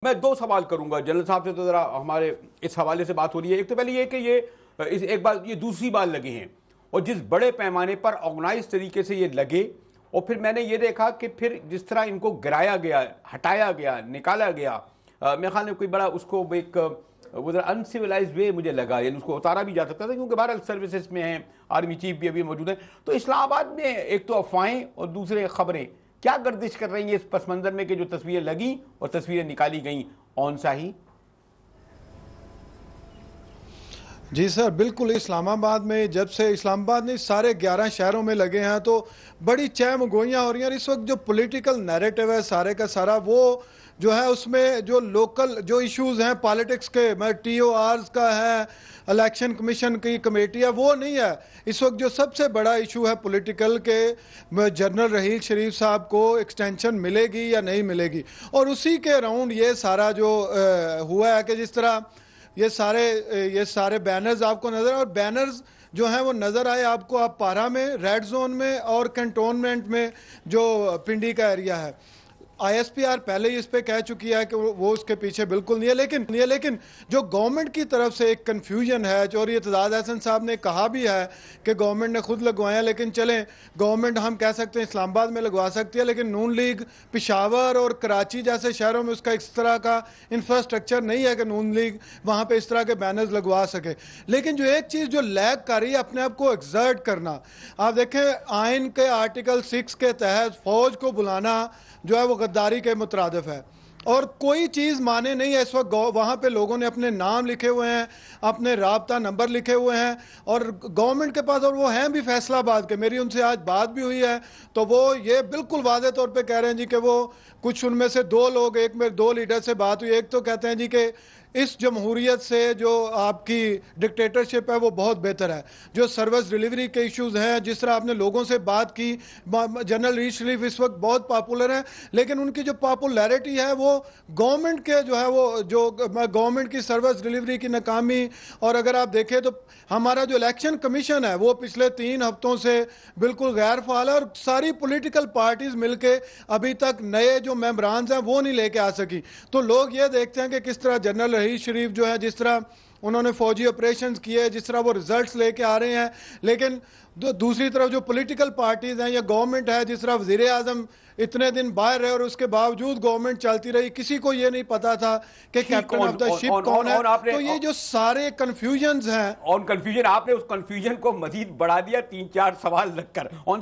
मैं दो सवाल करूंगा जनरल साहब से, तो जरा हमारे इस हवाले से बात हो रही है। एक तो पहले ये कि ये एक बार ये दूसरी बार लगे हैं, और जिस बड़े पैमाने पर ऑर्गेनाइज तरीके से ये लगे, और फिर मैंने ये देखा कि फिर जिस तरह इनको गिराया गया, हटाया गया, निकाला गया, मेरे ख्याल में कोई बड़ा उसको एक वो अनसिविलाइज वे मुझे लगा, यानी उसको उतारा भी जा सकता था, क्योंकि बहरहाल सर्विसेज में हैं, आर्मी चीफ भी अभी मौजूद है। तो इस्लामाबाद में एक तो अफवाहें और दूसरे खबरें क्या गर्दिश कर रही हैं इस पस मंजर में कि जो तस्वीरें लगी और तस्वीरें निकाली गई ऑन सा ही? जी सर, बिल्कुल। इस्लामाबाद में जब से इस्लामाबाद ने सारे 11 शहरों में लगे हैं तो बड़ी चहम गोइयाँ हो रही हैं। और इस वक्त जो पॉलिटिकल नैरेटिव है सारे का सारा, वो जो है उसमें जो लोकल जो इश्यूज़ हैं पॉलिटिक्स के, मैं TORs का है, इलेक्शन कमीशन की कमेटी है, वो नहीं है। इस वक्त जो सबसे बड़ा इशू है पॉलिटिकल के, जनरल रहील शरीफ साहब को एक्सटेंशन मिलेगी या नहीं मिलेगी। और उसी के अराउंड ये सारा जो हुआ है कि जिस तरह ये सारे बैनर्स आपको नजर, और बैनर्स जो हैं वो नज़र आए आपको, आप पारा में, रेड जोन में और कंटोनमेंट में जो पिंडी का एरिया है। ISPR पहले ही इस पे कह चुकी है कि वो उसके पीछे बिल्कुल नहीं है। लेकिन जो गवर्नमेंट की तरफ से एक कन्फ्यूजन है, और ये इत्तेजाद हसन साहब ने कहा भी है कि गवर्नमेंट ने खुद लगवाया, लेकिन चलें गवर्नमेंट हम कह सकते हैं इस्लामाबाद में लगवा सकती है, लेकिन नून लीग पेशावर और कराची जैसे शहरों में उसका इस तरह का इंफ्रास्ट्रक्चर नहीं है कि नून लीग वहाँ पर इस तरह के बैनर्स लगवा सके। लेकिन जो एक चीज़ जो लैग कर रही है, अपने आप को एक्सर्ट करना। आप देखें आइन के आर्टिकल 6 के तहत फौज को बुलाना जो है वो गद्दारी के मुतरादिफ है, और कोई चीज़ माने नहीं है। इस वक्त वहाँ पे लोगों ने अपने नाम लिखे हुए हैं, अपने राब्ता नंबर लिखे हुए हैं, और गवर्नमेंट के पास, और वो हैं भी फैसलाबाद के। मेरी उनसे आज बात भी हुई है, तो वो ये बिल्कुल वादे तौर पे कह रहे हैं जी कि वो कुछ उनमें से दो लोग, एक में 2 लीडर से बात हुई, एक तो कहते हैं जी कि इस जमहूरियत से जो आपकी डिक्टेटरशिप है वो बहुत बेहतर है। जो सर्विस डिलीवरी के इश्यूज़ हैं, जिस तरह आपने लोगों से बात की, जनरल रहील शरीफ इस वक्त बहुत पॉपुलर है, लेकिन उनकी जो पॉपुलैरिटी है वो गवर्नमेंट के जो है वो जो गवर्नमेंट की सर्विस डिलीवरी की नाकामी। और अगर आप देखें तो हमारा जो इलेक्शन कमीशन है वो पिछले 3 हफ्तों से बिल्कुल गैर फाल है, और सारी पॉलिटिकल पार्टीज मिलके अभी तक नए जो मेंबरान्स हैं वो नहीं लेके आ सकी। तो लोग ये देखते हैं कि किस तरह जनरल रहील शरीफ जो है, जिस तरह उन्होंने फौजी ऑपरेशंस किए, जिस तरह वो रिजल्ट्स लेके आ रहे हैं, लेकिन दूसरी तरफ जो पॉलिटिकल पार्टीज हैं या गवर्नमेंट है, जिस तरह वज़ीर आज़म इतने दिन बाहर रहे और उसके बावजूद गवर्नमेंट चलती रही, किसी को ये नहीं पता था कि कैप्टन ऑफ द शिप कौन है। तो ये जो सारे कंफ्यूजन्स हैं, ऑन कंफ्यूजन, आपने उस कंफ्यूजन को मजीद बढ़ा दिया 3-4 सवाल लगकर।